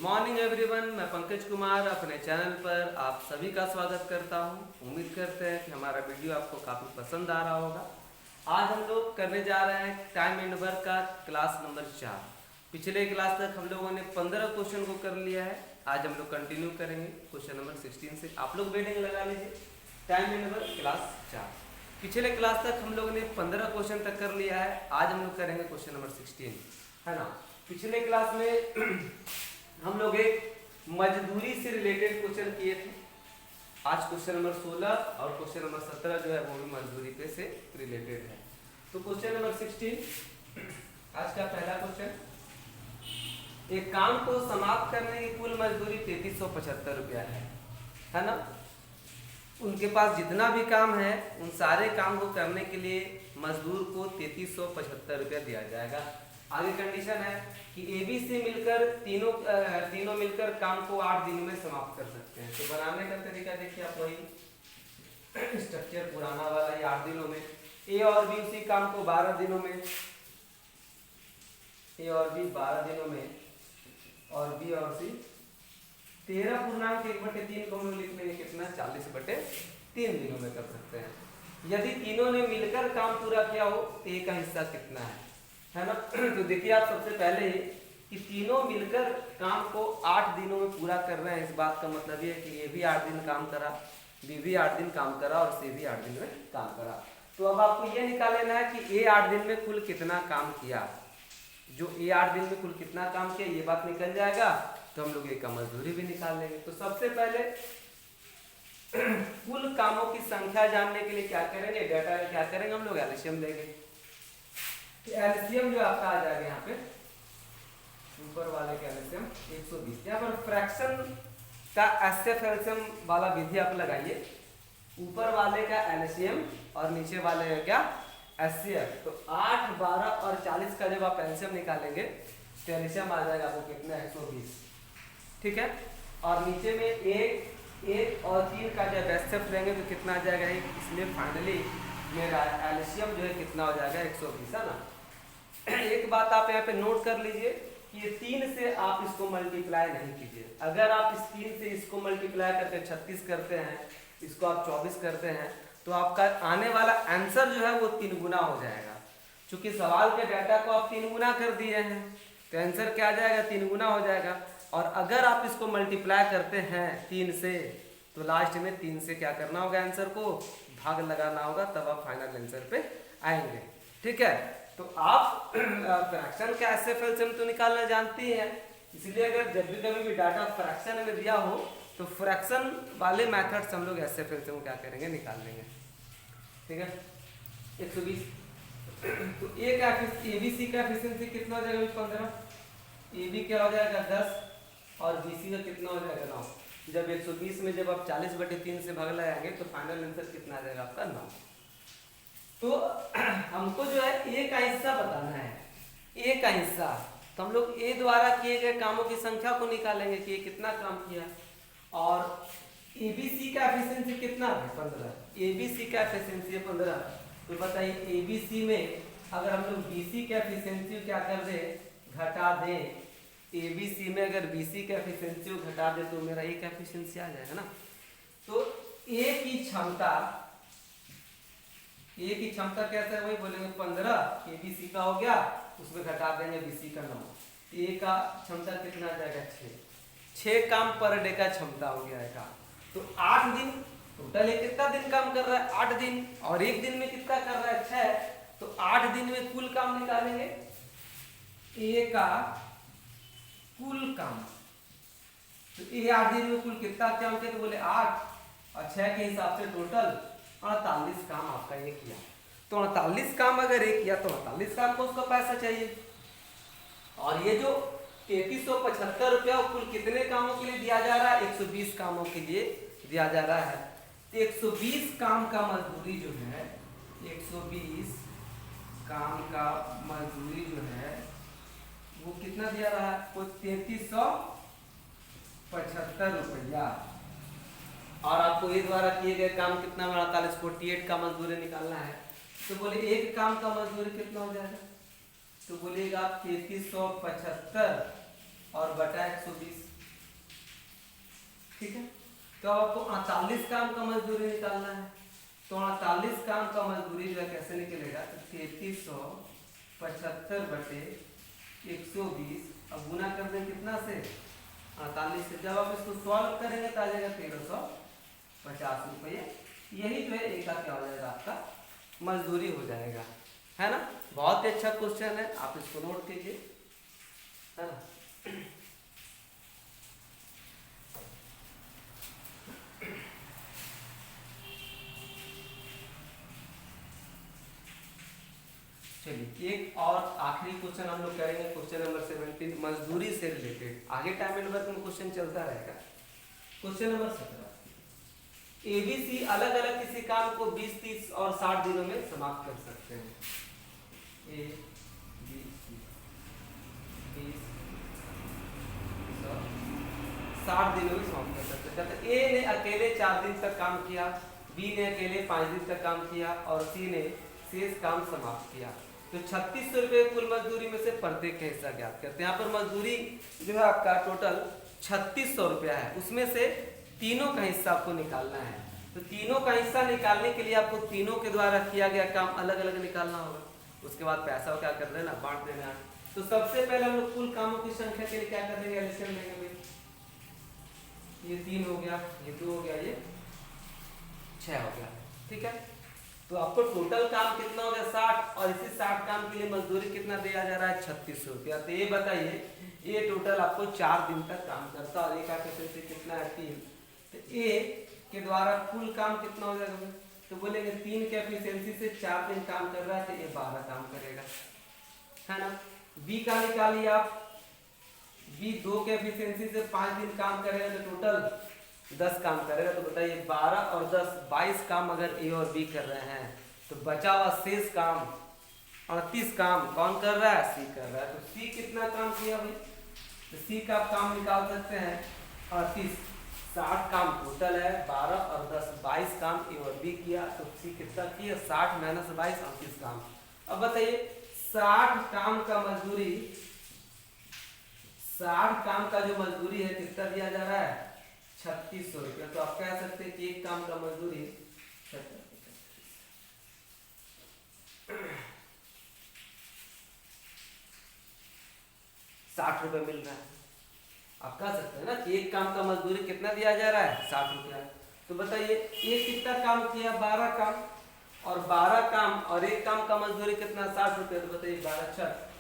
Morning everyone, मैं पंकज कुमार अपने channel पर आप सभी का स्वागत करता हूं। उम्मीद करते हैं कि हमारा वीडियो आपको काफ़ी पसंद आ रहा होगा। आज हम लोग करने जा रहे हैं टाइम एंड वर्क का क्लास नंबर 4। पिछले क्लास तक हम लोगों ने 15 क्वेश्चन को कर लिया है। आज हम लोग कंटिन्यू करेंगे क्वेश्चन नंबर 16 से। आप लोग वेटिंग लगा लीजिए। Time and work class 4। पिछले क्लास तक हम लोगों ने 15 क्वेश्चन तक कर लिया है। आज हम लोग करेंगे क्वेश्चन नंबर 16, है ना। पिछले क्लास में हम लोग एक मजदूरी से रिलेटेड क्वेश्चन किए थे। आज क्वेश्चन नंबर 16 और क्वेश्चन नंबर 17 जो है वो भी मजदूरी पे से रिलेटेड है। तो क्वेश्चन नंबर 16 आज का पहला क्वेश्चन, एक काम को समाप्त करने की कुल मजदूरी 3375 रुपया है ना। उनके पास जितना भी काम है उन सारे काम को करने के लिए मजदूर को 3375 रुपया दिया जाएगा। आगे कंडीशन है कि ABC मिलकर तीनों मिलकर काम को 8 दिनों में समाप्त कर सकते हैं। तो बनाने का तरीका देखिए, आप वही स्ट्रक्चर पुराना वाला ही 8 दिनों में। A और B उसी काम को 12 दिनों में, A और B 12 दिनों में, और B और C 13.1/3 को हम लोग लिख लेंगे कितना, 40/3 दिनों में कर सकते हैं। यदि तीनों ने मिलकर काम पूरा किया हो तो A का हिस्सा कितना है ना। तो देखिए आप सबसे पहले कि तीनों मिलकर काम को 8 दिनों में पूरा कर रहे हैं। इस बात का मतलब ये है कि A भी 8 दिन काम करा, B भी 8 दिन काम करा और C भी 8 दिन में काम करा। तो अब आपको ये निकाल लेना है कि A 8 दिन में कुल कितना काम किया। जो A 8 दिन में कुल कितना काम किया ये बात निकल जाएगा तो हम लोग A का मजदूरी भी निकाल लेंगे। तो सबसे पहले कुल कामों की संख्या जानने के लिए क्या करेंगे, डाटा में क्या करेंगे, हम लोग एलसीएम लेंगे। एलसीएम जो आपका आ जाएगा यहाँ पे ऊपर वाले का एलसीएम 120। यहाँ पर फ्रैक्शन का एसएफ एलसीएम वाला विधि आप लगाइए। ऊपर वाले का एलसीएम और नीचे वाले का क्या, एचसीएफ। तो 8, 12 और 40 का जब आप एलसीएम निकालेंगे तो एलसीएम आ जाएगा आपको कितना, 120। ठीक है। और नीचे में 1 और 3 का जब एचसीएफ लेंगे तो कितना आ जाएगा 1। इसलिए फाइनली मेरा एलसीएम जो है कितना हो जाएगा, 120, है ना। एक बात आप यहाँ पे नोट कर लीजिए कि ये 3 से आप इसको मल्टीप्लाई नहीं कीजिए। अगर आप इस 3 से इसको मल्टीप्लाई करके 36 करते हैं, इसको आप 24 करते हैं, तो आपका आने वाला आंसर जो है वो 3 गुना हो जाएगा। क्योंकि सवाल के डाटा को आप 3 गुना कर दिए हैं तो आंसर क्या आ जाएगा, 3 गुना हो जाएगा। और अगर आप इसको मल्टीप्लाई करते हैं 3 से तो लास्ट में 3 से क्या करना होगा, आंसर को भाग लगाना होगा, तब आप फाइनल आंसर पे आएंगे। ठीक है। तो आप फ्रैक्शन का एसएफ एलसीएम तो निकालना जानते हैं, इसलिए अगर जब भी कभी डाटा फ्रैक्शन में दिया हो तो फ्रैक्शन वाले मेथड से हम लोग एसएफ एलसीएम क्या करेंगे, निकाल लेंगे। ठीक है। 120। तो ए का एबीसी का एफिशिएंसी कितना हो जाएगा, 15। एबी क्या हो जाएगा, 10 और बीसी का कितना हो जाएगा, 9। जब 120 में जब आप 40/3 से भाग लगाएंगे तो फाइनल आंसर कितना आ जाएगा आपका, 9। तो हमको जो है ए का हिस्सा बताना है। ए का हिस्सा तो हम लोग ए द्वारा किए गए कामों की संख्या को निकालेंगे कि ये कितना काम किया। और एबीसी का एफिशिएंसी कितना है, 15। एबीसी का एफिशिएंसी है 15। तो बताइए एबीसी में अगर हम लोग बीसी का एफिशिएंसी क्या कर दे, घटा दें, एबीसी में अगर बीसी का एफिशिएंसी को घटा दे तो मेरा ए का एफिशिएंसी आ जाएगा ना। तो ए की क्षमता कैसे है, वही बोलेंगे 15। एबीसी का हो गया, उसमें घटा देंगे बीसी का 9। ए का क्षमता कितना आ जाएगा, 6 काम पर डे का क्षमता हो गया है। तो 8 दिन टोटल ये कितना दिन काम कर रहा है, 8 दिन, और एक दिन में कितना कर रहा है, 6। तो 8 दिन में कुल काम निकालेंगे, ए का कुल काम। तो ये 8 दिन में कुल कितना काम किया, तो बोले 8 और 6 के हिसाब से टोटल 48 काम आपका ये किया। तो 48 काम अगर ये किया तो 48 काम को उसका पैसा चाहिए। और ये जो 3375 रुपया कुल कितने कामों के लिए दिया जा रहा है, 120 कामों के लिए दिया जा रहा है। तो 120 काम का मजदूरी जो है, 120 काम का मजदूरी जो है वो कितना दिया रहा है, वो 3375 रुपया। और आपको ए द्वारा किए गए काम कितना, 48 का मजदूरी निकालना है। तो बोले एक काम का मजदूरी कितना हो जाएगा, तो बोलिएगा 3375 और बटा 120। ठीक है। तो अब आपको 48 काम का मजदूरी निकालना है। तो 48 काम का मजदूरी जो है कैसे निकलेगा, तो 3375/120, अब गुना कर दें कितना से, 48 से। जब आप इसको सॉल्व करेंगे तो आ जाएगा 1350 रुपये। यही जो है एक का क्या हो जाएगा, आपका मजदूरी हो जाएगा, है ना। बहुत ही अच्छा क्वेश्चन है, आप इसको नोट कीजिए, है ना। चलिए एक और आखिरी क्वेश्चन हम लोग करेंगे, क्वेश्चन नंबर 17, मजदूरी से रिलेटेड। आगे टाइम एंड वर्क में क्वेश्चन चलता रहेगा। क्वेश्चन नंबर 17, एबीसी अलग अलग किसी काम को 20, 30 और 60 दिनों में समाप्त कर सकते हैं। ए बी सी 20, 60 दिनों में समाप्त कर सकते हैं। ए ने अकेले 4 दिन तक काम किया, बी ने अकेले 5 दिन तक काम किया और सी ने शेष काम समाप्त किया। तो 3600 रुपये कुल मजदूरी में से प्रत्येक का हिस्सा ज्ञात करते हैं। यहाँ पर मजदूरी जो है आपका टोटल 3600 रुपया है, उसमें से तीनों का हिस्सा आपको निकालना है। तो तीनों का हिस्सा निकालने के लिए आपको तीनों के द्वारा किया गया काम अलग अलग निकालना होगा। उसके बाद पैसा क्या कर देना, बांट देना। तो सबसे पहले हम लोग कुल कामों की संख्या के लिए क्या कर देंगे, एलसीएम लेंगे भाई। ये 3 हो गया, ये 2 हो गया, ये 6 हो गया, ठीक है। तो आपको टोटल काम कितना हो गया, 60, और इसी 60 काम के लिए मजदूरी कितना दिया जा रहा है, 3600 रुपया। तो ये बताइए, ये टोटल आपको 4 दिन तक काम करता है और एक कैपेसिटी कितना है, 3। तो ए के द्वारा कुल काम कितना हो जाएगा, तो बोलेंगे 3 के एफिशिएंसी से 4 दिन काम कर रहा है, तो ये 12 काम करेगा, है ना। बी का निकालिए आप, बी 2 के एफिशिएंसी से 5 दिन काम करेगा, तो टोटल 10 काम करेगा। तो बताइए 12 और 10 22 काम अगर ए और बी कर रहे हैं, तो बचा हुआ शेष काम 38 काम कौन कर रहा है, सी कर रहा है। तो सी कितना काम किया भाई, तो सी का आप काम निकाल सकते हैं 38। 60 काम टोटल है, 12 और 10 22 काम ए और बी किया। तो सी कितना किया, 60 - 22 38 काम। अब बताइए 60 काम का मजदूरी, 60 काम का जो मजदूरी है कितना दिया जा रहा है, 3600 रुपया। तो आप कह सकते हैं कि एक काम का मजदूरी 60 रुपये मिल रहा है। आप कह सकते हैं ना कि एक काम का मजदूरी कितना दिया जा रहा है, 60 रुपया। तो बताइए एक कितना काम किया, 12 काम, और 12 काम और एक काम का मजदूरी कितना, 60 रुपया। तो बताइए 12 6,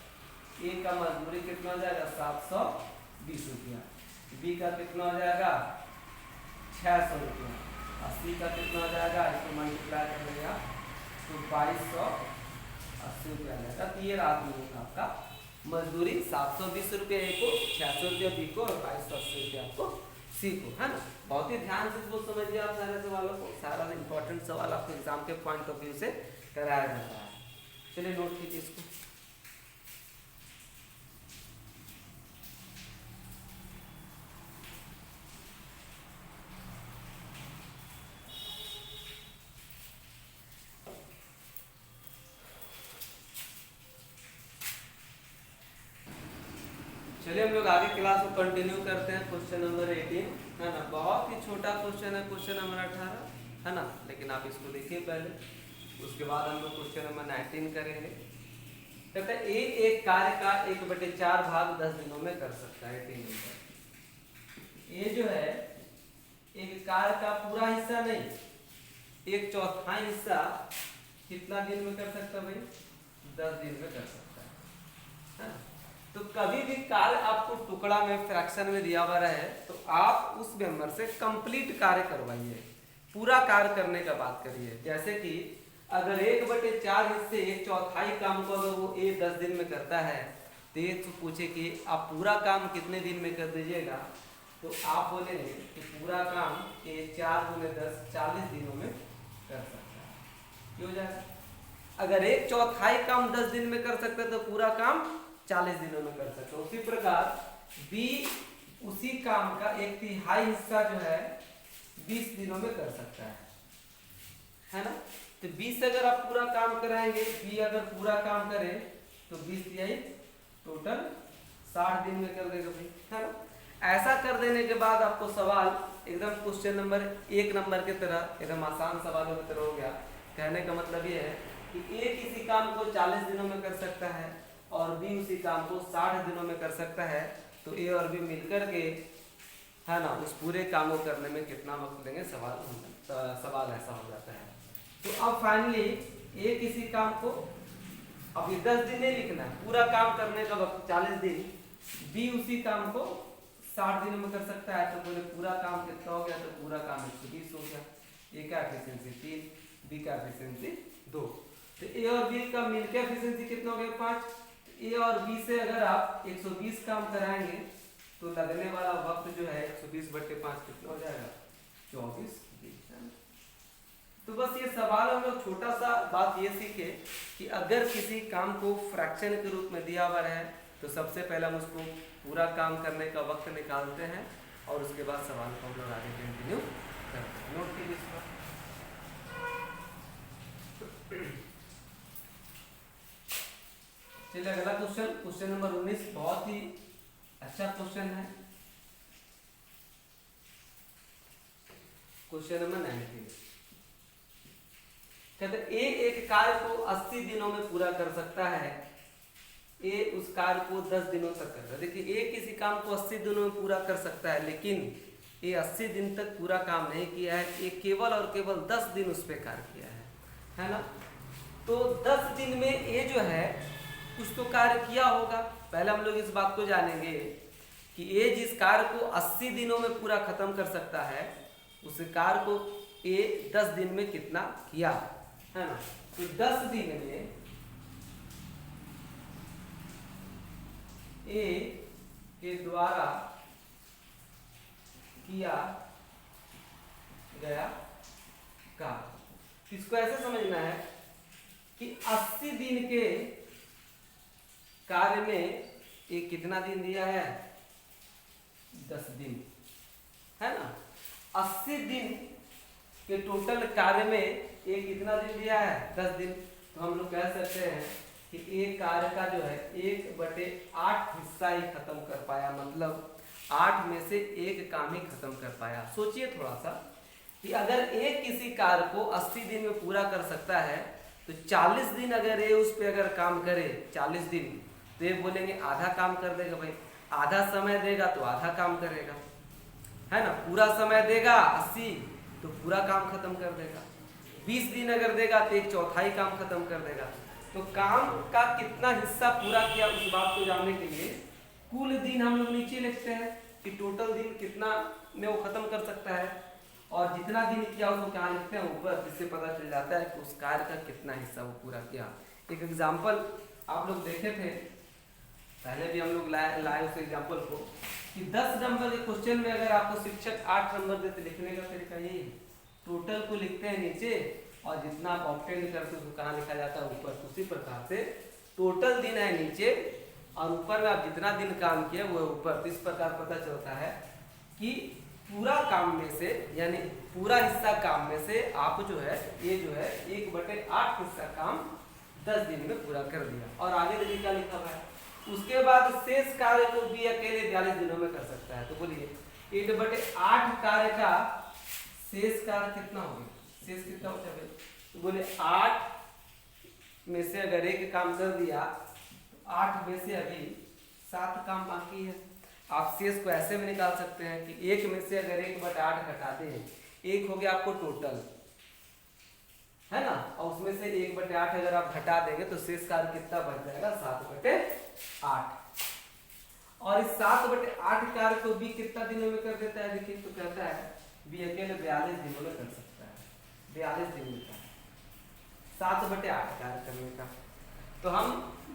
एक का मजदूरी कितना हो जाएगा, 720 रुपया। बी का कितना हो जाएगा, 600 रुपया। 80 का कितना हो जाएगा, इसको मल्टीप्लाई कर लेगा तो 2280 रुपया आ जाएगा। तो ये रात में आपका मजदूरी 720 रुपये ए को, 600 रुपया बी को और 2280 रुपया आपको सी को, है ना। बहुत ही ध्यान से इसको समझिए आप सारे सवालों को, सारा इंपॉर्टेंट सवाल आपको एग्जाम के पॉइंट ऑफ व्यू से कराया जाता है। चलिए नोट कीजिए इसको। चलिए हम लोग आगे क्लास को कंटिन्यू करते हैं। क्वेश्चन नंबर 18 है ना, बहुत ही छोटा क्वेश्चन है, क्वेश्चन नंबर 18 है ना, लेकिन आप इसको देखिए पहले, उसके बाद हम लोग क्वेश्चन नंबर 19 करेंगे। कहते हैं ए एक कार्य का 1/4 भाग 10 दिनों में कर सकता है। 3 नंबर ए जो है एक कार्य का पूरा हिस्सा नहीं, 1/4 हिस्सा कितना दिन में कर सकता है भाई, 10 दिन में कर सकता है ना। तो कभी भी कार्य आपको टुकड़ा में, फ्रैक्शन में दिया हुआ रहे तो आप उस मेंबर से कंप्लीट कार्य करवाइए, पूरा कार्य करने का बात करिए। जैसे कि अगर 1/4 हिस्से 1/4 काम को अगर वो ए 10 दिन में करता है, तो ये तो पूछे कि आप पूरा काम कितने दिन में कर दीजिएगा, तो आप बोलेंगे कि पूरा काम ए 4 × 10 40 दिनों में कर सकता है। क्यों जाएगा, अगर 1/4 काम 10 दिन में कर सकता है तो पूरा काम 40 दिनों में कर सकते हो। उसी प्रकार बी उसी काम का 1/3 हिस्सा जो है 20 दिनों में कर सकता है ना। तो 20 अगर आप पूरा काम कराएंगे, बी अगर पूरा काम करे तो 20 टोटल 60 दिन में कर देगा भाई, है ना। ऐसा कर देने के बाद आपको सवाल एकदम क्वेश्चन नंबर 1 नंबर की तरह एकदम आसान सवालों की तरह हो गया। कहने का मतलब ये है कि ए किसी काम को 40 दिनों में कर सकता है और बी उसी काम को 60 दिनों में कर सकता है, तो ए और बी मिलकर के है ना उस पूरे काम को करने में कितना वक्त लेंगे, सवाल ऐसा हो जाता है। तो अब फाइनली ए किसी काम को अभी 10 दिन नहीं लिखना है, पूरा काम करने का वक्त 40 दिन, बी उसी काम को 60 दिनों में कर सकता है, तो बोले पूरा काम कितना हो गया, तो पूरा काम 120 हो गया। ए का एफिशिएंसी 3, बी का एफिशिएंसी 2, तो ए और बी का मिलकर एफिशिएंसी कितना हो गया 5। ए और बी से अगर आप 120 काम कराएंगे तो लगने वाला वक्त जो है 120/5 कितना हो जाएगा 24 दिन। तो बस ये सवाल हम लोग छोटा सा बात ये सीखे कि अगर किसी काम को फ्रैक्शन के रूप में दिया हुआ है तो सबसे पहले हम उसको पूरा काम करने का वक्त निकालते हैं और उसके बाद सवाल को हम लोग आगे कंटिन्यू करते हैं। नोट कीजिए इसको। चलिए अगला क्वेश्चन, क्वेश्चन नंबर 19 बहुत ही अच्छा क्वेश्चन है। क्वेश्चन नंबर 19 कहते ए एक कार्य को 80 दिनों में पूरा कर सकता है, ए उस कार्य को 10 दिनों तक करता है। देखिए ए किसी काम को 80 दिनों में पूरा कर सकता है, लेकिन ये 80 दिन तक पूरा काम नहीं किया है, ये केवल और केवल 10 दिन उस पर कार्य किया है ना। तो 10 दिन में ये जो है कुछ तो कार्य किया होगा। पहले हम लोग इस बात को जानेंगे कि ये जिस कार्य को 80 दिनों में पूरा खत्म कर सकता है उस कार्य को ये 10 दिन में कितना किया है ना। तो 10 दिन में ए के द्वारा किया गया कार्य, इसको ऐसे समझना है कि 80 दिन के कार्य में ये कितना दिन दिया है 10 दिन है ना। 80 दिन के टोटल कार्य में ये कितना दिन दिया है 10 दिन। तो हम लोग कह सकते हैं कि एक कार्य का जो है 1/8 हिस्सा ही खत्म कर पाया, मतलब 8 में से 1 काम ही खत्म कर पाया। सोचिए थोड़ा सा कि अगर एक किसी कार्य को 80 दिन में पूरा कर सकता है तो 40 दिन अगर ये उस पर अगर काम करे 40 दिन तो ये बोलेंगे आधा काम कर देगा। भाई आधा समय देगा तो आधा काम करेगा है ना, पूरा समय देगा 80 तो पूरा काम खत्म कर देगा, 20 दिन अगर देगा तो 1/4 काम खत्म कर देगा। तो काम का कितना हिस्सा पूरा किया उस बात को जानने के लिए कुल दिन हम लोग नीचे लिखते हैं कि टोटल दिन कितना में वो खत्म कर सकता है, और जितना दिन किया उसको क्या लिखते हैं ऊपर, जिससे पता चल जाता है कि उस कार्य का कितना हिस्सा वो पूरा किया। एक एग्जाम्पल आप लोग देखे थे पहले भी हम लोग लाए उस एग्जाम्पल को कि 10 नंबर के क्वेश्चन में अगर आपको शिक्षक 8 नंबर देते लिखने का तरीका यही है, टोटल को लिखते हैं नीचे और जितना आप ऑब्टेन करते उसको कहाँ लिखा जाता है ऊपर। उसी प्रकार से टोटल दिन है नीचे और ऊपर में आप जितना दिन काम किए वो है ऊपर। तो इस प्रकार पता चलता है कि पूरा काम में से यानी पूरा हिस्सा काम में से आप जो है ये जो है 1/8 हिस्सा काम 10 दिन में पूरा कर दिया। और आगे देखिए क्या लिखा हुआ है, उसके बाद शेष कार्य को भी अकेले 42 दिनों में कर सकता है। तो बोलिए 1/8 कार्य का शेष कार्य कितना हो गया, शेष कितना हो जाएगा। तो बोले 8 में से अगर 1 काम कर दिया तो 8 में से अभी 7 काम बाकी है। आप शेष को ऐसे भी निकाल सकते हैं कि 1 में से अगर 1/8 घटा दें, 1 हो गया आपको टोटल है ना, और उसमें से 1/8 अगर आप घटा देंगे तो शेष कार्य कितना बच जाएगा 7/8। और इस 7/8 कार्य को भी कितना दिनों में कर देता है, देखिए तो कहता है बी अकेले 42 दिनों में कर सकता है, 42 दिन में 7/8 कार्य करने का। तो हम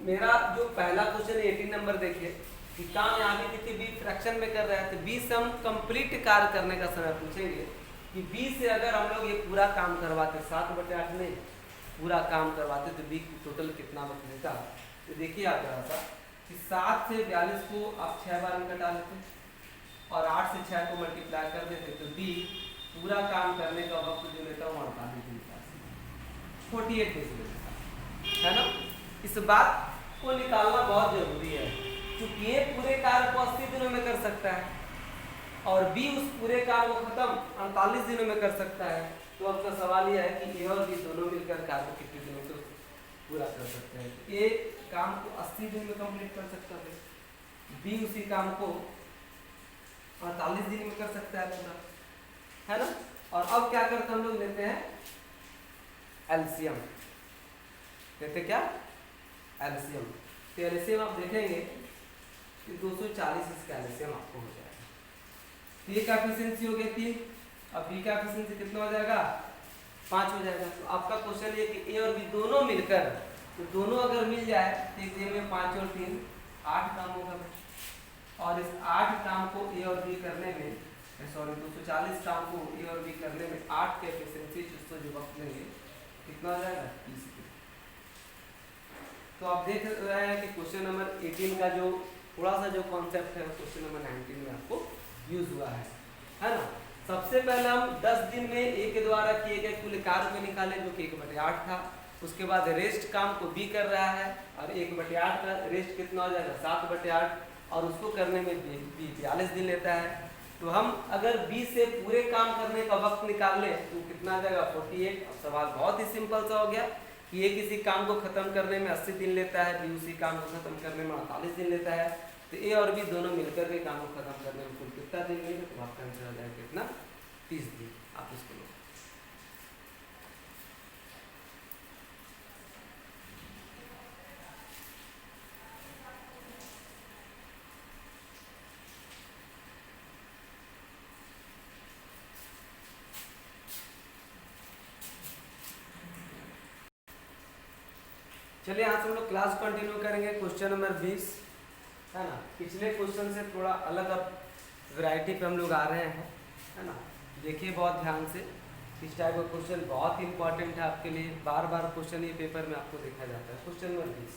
मेरा जो पहला क्वेश्चन 18 नंबर देखिए कि काम यहाँ भी देखिए बी फ्रैक्शन में कर रहा है, तो बी से हम कंप्लीट कार्य करने का समय पूछेंगे कि बी से अगर हम लोग ये पूरा काम करवाते 7/8 में पूरा काम करवाते तो बी टोटल कितना वक्त लेता। तो देखिए आप जरा सा कि 7 से 42 को आप 6 बार में कटा लेते और 8 से 6 को मल्टीप्लाई कर देते तो बी पूरा काम करने का वक्त जो लेता है 48 दिन का 48 डेज लेता है ना। इस बात को निकालना बहुत जरूरी है क्योंकि ये पूरे कार्य को 80 दिनों में कर सकता है और बी उस पूरे काम को खत्म 48 दिनों में कर सकता है। तो आपका सवाल यह है कि ए और बी दोनों मिलकर कार्य को कितने दिनों में पूरा कर सकते हैं। ए काम को 80 दिन में कंप्लीट कर सकता है, बी उसी काम को 48 दिन में कर सकता है पूरा, है ना। और अब क्या करते हम लोग लेते हैं एलसीएम, लेते क्या एलसीएम। तो एलसीएम आप देखेंगे कि 240 इसका एलसीएम आपको हो जाएगा। तो ए का एफिशिएंसी हो गया 3, अब बी का एफिशिएंसी कितना हो जाएगा 5 हो जाएगा। तो आपका क्वेश्चन ये कि ए और बी दोनों मिलकर, तो दोनों अगर मिल जाए तो एक दिन में 5 और 3 8 काम होगा, और इस 8 काम को ए और बी करने में, सॉरी 240 काम को ए और बी करने में 8 के एफिशिएंसी जो वक्त लेंगे कितना हो जाएगा 30 दिन। तो आप देख रहे हैं कि क्वेश्चन नंबर 18 का जो थोड़ा सा जो कॉन्सेप्ट है क्वेश्चन नंबर 19 में आपको यूज हुआ है ना। सबसे पहले हम 10 दिन में ए के द्वारा किए गए कुल कार्य को निकाले जो कि 1/8 था। उसके बाद रेस्ट काम को बी कर रहा है और 1/8 का रेस्ट कितना हो जाएगा 7/8, और उसको करने में बी 42 दिन लेता है। तो हम अगर बी से पूरे काम करने का वक्त निकाल लें तो कितना आ जाएगा 48। अब सवाल बहुत ही सिंपल सा हो गया कि ये किसी काम को खत्म करने में 80 दिन लेता है, बी उसी काम को खत्म करने में 48 दिन लेता है। तो ए और बी दोनों मिलकर के काम को खत्म करने में कुल कितना दिन लेंगे, तो आपका आंसर आ जाएगा कितना 30 दिन। आप इसको लो। चलिए यहाँ से हम लोग क्लास कंटिन्यू करेंगे। क्वेश्चन नंबर 20 है ना। पिछले क्वेश्चन से थोड़ा अलग अब वैरायटी पे हम लोग आ रहे हैं, है ना। देखिए बहुत ध्यान से, इस टाइप का क्वेश्चन बहुत ही इंपॉर्टेंट है आपके लिए, बार बार क्वेश्चन ये पेपर में आपको देखा जाता है। क्वेश्चन नंबर 20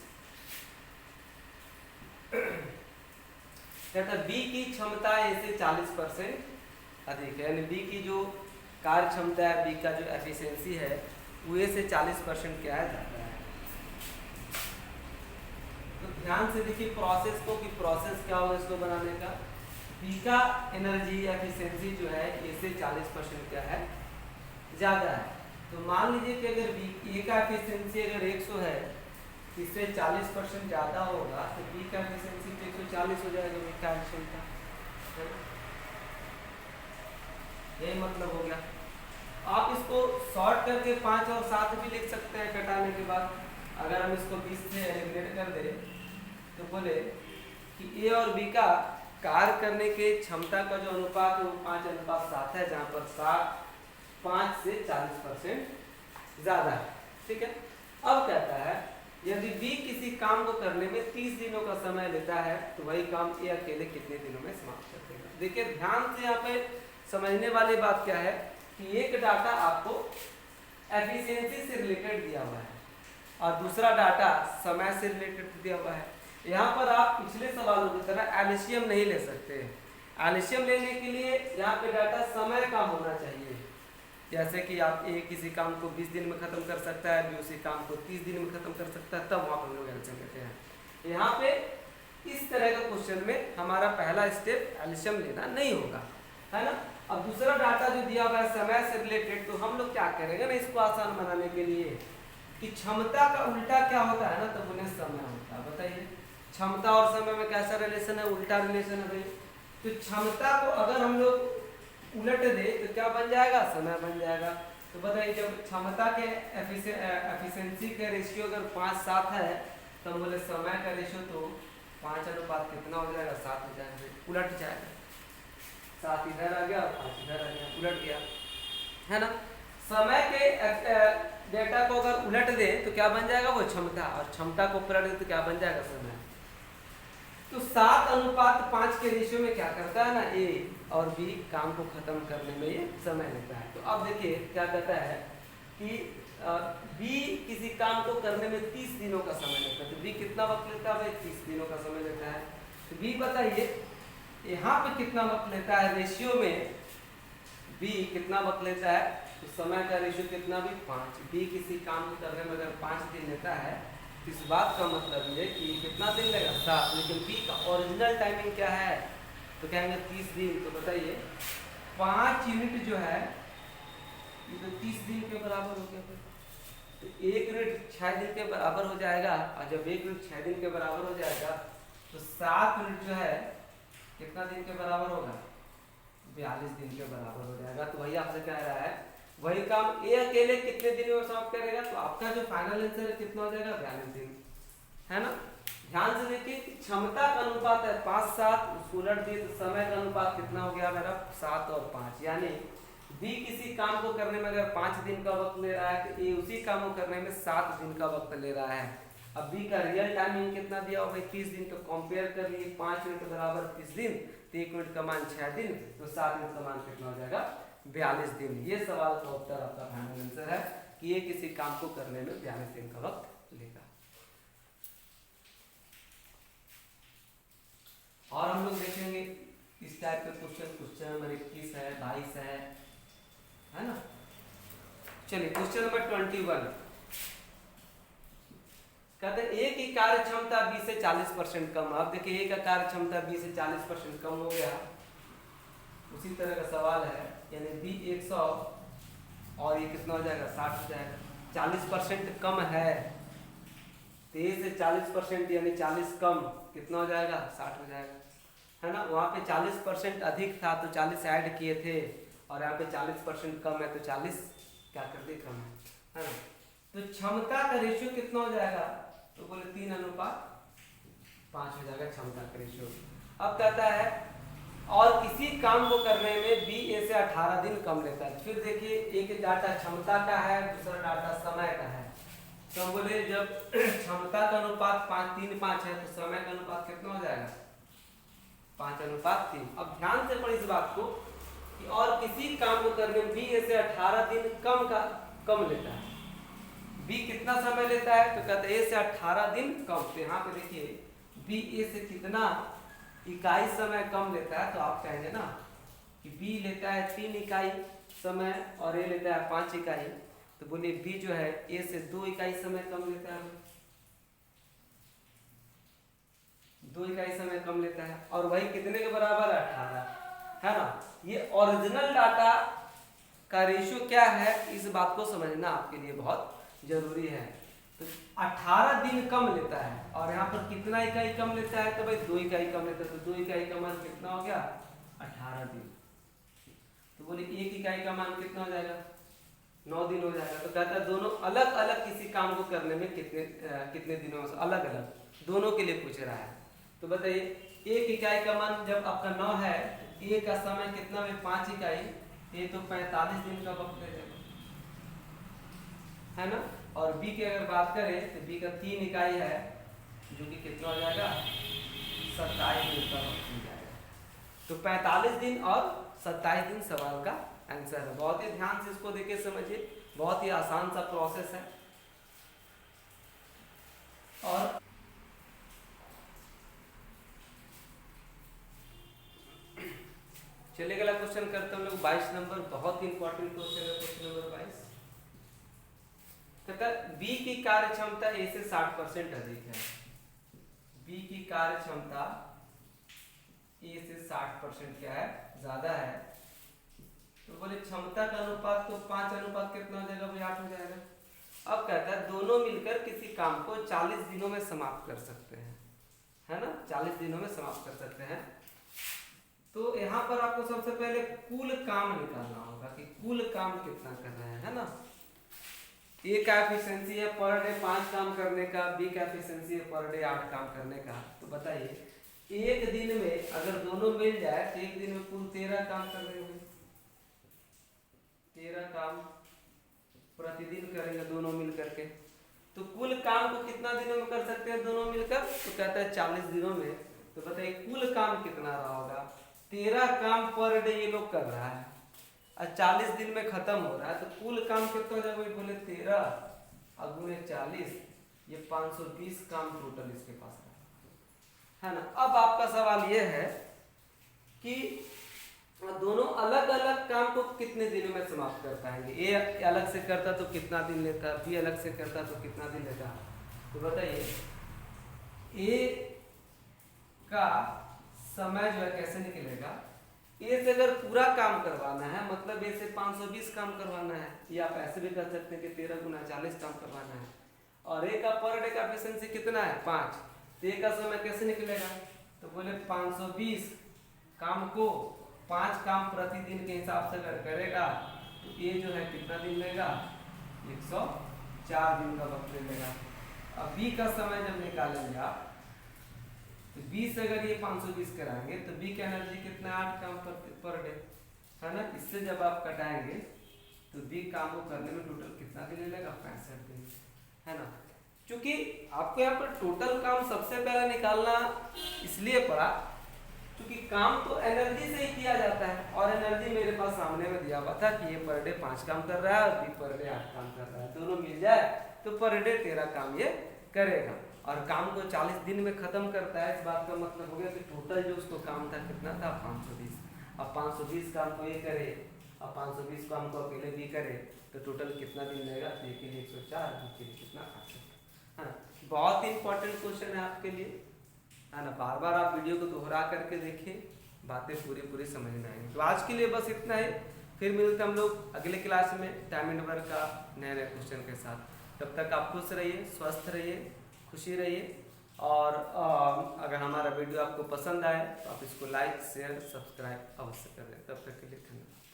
कहता है बी की क्षमता ए से 40% अधिक है, यानी बी की जो कार्य क्षमता है, बी का जो एफिशिएंसी है वो ए से 40% क्या है ज़्यादा है। तो ध्यान से देखिए प्रोसेस को, कि प्रोसेस क्या होगा इसको बनाने का। बी का एनर्जी एफिशिएंसी जो है ए से 40% क्या है ज़्यादा है। तो मान लीजिए कि अगर बी ए का एफिशिएंसी अगर 100 है, इससे 40% ज़्यादा होगा तो बी का एफिशिएंसी 140 हो जाएगा बी का क्षमता। यही मतलब हो गया। आप इसको शॉर्ट करके 5 और 7 भी लिख सकते हैं घटाने के बाद। अगर हम इसको 20 से एलिमिनेट कर दें तो बोले कि ए और बी का कार्य करने के क्षमता का जो अनुपात है वो 5:7 है, जहाँ पर 5 से 40% ज़्यादा है। ठीक है। अब कहता है यदि बी किसी काम को करने में 30 दिनों का समय लेता है तो वही काम ए अकेले कितने दिनों में समाप्त कर देगा। देखिए ध्यान से यहाँ पे समझने वाली बात क्या है कि एक डाटा आपको एफिशिएंसी से रिलेटेड दिया हुआ है और दूसरा डाटा समय से रिलेटेड दिया हुआ है। यहाँ पर आप पिछले सवालों की तरह एलसीएम नहीं ले सकते। एलसीएम लेने के लिए यहाँ पे डाटा समय का होना चाहिए। जैसे कि आप ए किसी काम को 20 दिन में खत्म कर सकता है, बी उसी काम को 30 दिन में खत्म कर सकता है, तब वहाँ पर हम लोग एलसीएम लेते हैं। यहाँ पे इस तरह का क्वेश्चन में हमारा पहला स्टेप एलसीएम लेना नहीं होगा, है ना। अब दूसरा डाटा जो दिया हुआ है समय से रिलेटेड, तो हम लोग क्या करेंगे ना इसको आसान बनाने के लिए कि क्षमता का उल्टा क्या होता है ना, तो बोले समय होता है। बताइए क्षमता और समय में कैसा रिलेशन है, उल्टा रिलेशन है भाई। तो क्षमता को अगर हम लोग उलट दे तो क्या बन जाएगा, समय बन जाएगा। तो बताइए जब क्षमता के एफिशिएंसी का रेशियो अगर 5:7 है तो हम बोले समय का रेशियो तो 5 कितना हो जाएगा 7 हो जाएगा, उलट जाएगा। 7 इधर आ गया और 5 इधर आ गया, उलट गया, है ना। समय के डेटा को अगर उलट दे तो क्या बन जाएगा वो क्षमता, और क्षमता को पलट दे तो क्या बन जाएगा समय। तो 7:5 के रेशियो में क्या करता है ना ए और बी काम को खत्म करने में ये समय लेता है। तो अब देखिए क्या कहता है कि बी किसी काम को करने में 30 दिनों का समय लेता है। तो बी कितना वक्त लेता है, 30 दिनों का समय लेता है। तो बी बताइए यहाँ पे कितना वक्त लेता है, रेशियो में बी कितना वक्त लेता है, तो समय का रेशियो कितना भी 5। बी किसी काम को करने में अगर 5 दिन लेता है तो इस बात का मतलब ये कि कितना दिन लेगा 7। लेकिन बी का ओरिजिनल टाइमिंग क्या है, तो कहेंगे 30 दिन। तो बताइए 5 यूनिट जो है ये तो 30 दिन के बराबर हो गया। तो 1 यूनिट 6 दिन के बराबर हो जाएगा, और जब 1 यूनिट 6 दिन के बराबर हो जाएगा तो 7 यूनिट जो है कितना दिन के बराबर होगा, 42 दिन के बराबर हो जाएगा। तो वही आपसे कह रहा है वही काम ए अकेले कितने दिन में समाप्त करेगा, तो आपका जो फाइनल आंसर है कितना हो जाएगा, 42 दिन, है ना। ध्यान से देखिए क्षमता का अनुपात है 5-7, उलट दिए तो समय का अनुपात कितना हो गया मेरा, 7 और 5। यानी बी किसी काम को करने में अगर 5 दिन का वक्त ले रहा है तो ए उसी काम को करने में 7 दिन का वक्त ले रहा है। अब बी का रियल टाइमिंग कितना दिया होगा, 30 दिन। तो कंपेयर कर लिए 5 मिनट बराबर 30 दिन, तो 1 मिनट का मान 6 दिन, तो 7 मिनट का मान कितना हो जाएगा, 42 दिन। ये सवाल का उत्तर आपका फाइनल आंसर है कि ये किसी काम को करने में 42 दिन का वक्त लेगा। और हम लोग देखेंगे इस टाइप के क्वेश्चन नंबर 21 है, 22 है ना। चलिए क्वेश्चन नंबर 21 कहते हैं ए की कार्य क्षमता 20 से 40% कम। अब देखिए ए का कार्य क्षमता 20 से 40% कम हो गया। उसी तरह का सवाल है, यानी बी 100 और ये कितना हो जाएगा, 60 हो जाएगा। 40% कम है, 23 से 40% यानी 40 कम कितना हो जाएगा, 60 हो जाएगा, है ना। वहाँ पे 40% अधिक था तो 40 ऐड किए थे, और यहाँ पे 40% कम है तो 40 क्या कर दिए, कम है ना। तो क्षमता का रेशियो कितना हो जाएगा, तो बोले 3:5 हो जाएगा क्षमता का रेशियो। अब कहता है और किसी काम को करने में बी ए से 18 दिन कम लेता है। फिर देखिए एक डाटा क्षमता का है, दूसरा डाटा समय का है। तो हम बोले जब क्षमता का अनुपात 5:3:5 है तो समय का अनुपात कितना हो जाएगा, 5:3। अब ध्यान से पढ़िए इस बात को कि और किसी काम को करने में बी ए से 18 दिन कम लेता है। बी कितना समय लेता है, तो कहते हैं ए से 18 दिन कम। तो यहाँ पे देखिए बी ए से कितना इकाई समय कम लेता है, तो आप कहेंगे ना कि बी लेता है 3 इकाई समय और ए लेता है 5 इकाई। तो बोलिए बी जो है ए से 2 इकाई समय कम लेता है, 2 इकाई समय कम लेता है, और वही कितने के बराबर है, 18, है ना। ये ओरिजिनल डाटा का रेशियो क्या है, इस बात को समझना आपके लिए बहुत जरूरी है। तो 18 दिन कम लेता है, और यहाँ पर कितना इकाई कम लेता है, तो भाई 2 इकाई कम लेता है। तो 2 इकाई का मान कितना हो गया, 18 दिन। तो बोले 1 इकाई का मान कितना हो जाएगा, 9 दिन हो जाएगा। तो कहता है दोनों अलग अलग किसी काम को करने में कितने दिनों से, अलग अलग दोनों के लिए पूछ रहा है। तो बताइए 1 इकाई का मान जब आपका 9 है, ए का समय कितना है, 5 इकाई, ये तो 45 दिन का वक्त ले जाएगा, है ना। और बी की अगर बात करें तो बी का 3 इकाई है, जो कि कितना हो जाएगा, 27 दिन का वक्त मिल जाएगा। तो 45 दिन और 27 दिन सवाल का आंसर है। बहुत ही ध्यान से इसको देखिए, समझिए, बहुत ही आसान सा प्रोसेस है। और चलिए अगला क्वेश्चन करते हैं हम लोग 22 नंबर। बहुत ही इंपॉर्टेंट क्वेश्चन है क्वेश्चन नंबर 22। कहता है बी की कार्य क्षमता ए से 60% अधिक है। बी की कार्य क्षमता ए से 60% क्या है, ज्यादा है। तो बोले क्षमता का अनुपात तो 5 अनुपात कितना हो जाएगा, भाई 8 हो जाएगा। अब कहता है दोनों मिलकर किसी काम को 40 दिनों में समाप्त कर सकते हैं, है ना, 40 दिनों में समाप्त कर सकते हैं। तो यहाँ पर आपको सबसे पहले कुल काम निकालना होगा कि कुल काम कितना कर रहे हैं, है ना। ए का एफिशिएंसी है पर डे 5 काम करने का, बी का एफिशिएंसी है पर डे 8 काम करने का। तो बताइए एक दिन में अगर दोनों मिल जाए तो एक दिन में कुल 13 काम कर रहे होंगे, 13 काम प्रतिदिन करेंगे दोनों मिल करके। तो कुल काम को कितना दिनों में कर सकते हैं दोनों मिलकर, तो कहता है 40 दिनों में। तो बताइए कुल काम कितना रहा होगा, 13 काम पर डे ये लोग कर रहा है और 40 दिन में खत्म हो रहा है। तो कुल काम कितना हो जाएगा, बोले 13 और गुणे 40, ये 520 काम टोटल इसके पास है ना। अब आपका सवाल ये है कि दोनों अलग अलग काम को कितने दिनों में समाप्त कर पाएंगे। ए अलग से करता तो कितना दिन लेता, बी अलग से करता तो कितना दिन लेता। तो बताइए ए का समय जो है कैसे निकलेगा, ए से अगर पूरा काम करवाना है मतलब ए से 520 काम करवाना है, या आप ऐसे भी कर सकते हैं कि 13 गुना 40 काम करवाना है, और ए का पर डे का एफिशिएंसी कितना है 5, तो ए का समय कैसे निकलेगा, तो बोले 520 काम को 5 काम प्रतिदिन के हिसाब से अगर करेगा तो ए जो है कितना दिन लेगा, 104 दिन का वक्त लेगा। अब बी का समय जब निकालेंगे आप, तो बी से अगर ये 520 कराएंगे तो बी की एनर्जी कितना 8 काम पर डे है ना। इससे जब आप कटाएंगे तो बी काम को करने में टोटल कितना दिन लेगा, 65 दिन है ना। क्योंकि आपको यहाँ पर टोटल काम सबसे पहले निकालना इसलिए पड़ा क्योंकि काम तो एनर्जी से ही किया जाता है, और एनर्जी मेरे पास सामने में दिया हुआ था कि ये पर डे 5 काम कर रहा है और बी पर डे 8 काम कर रहा है, दोनों मिल जाए तो पर डे 13 काम ये करेगा, और काम को 40 दिन में खत्म करता है। इस बात का मतलब हो गया कि टोटल जो उसको काम था कितना था 520। अब 520 काम को ये करे, अब 520 काम को अकेले भी करे तो टोटल कितना दिन लगेगा, तो एक के लिए 104, बी के लिए कितना 8 है ना। बहुत ही इंपॉर्टेंट क्वेश्चन है आपके लिए है ना, बार बार आप वीडियो को दोहरा करके देखिए, बातें पूरी समझ में आएंगी। तो आज के लिए बस इतना ही, फिर मिलते हम लोग अगले क्लास में टाइम एंड वर्क का नए क्वेश्चन के साथ। तब तक आप खुश रहिए, स्वस्थ रहिए, खुशी रहिए, और अगर हमारा वीडियो आपको पसंद आए तो आप इसको लाइक शेयर सब्सक्राइब अवश्य करें। तब तक के लिए धन्यवाद।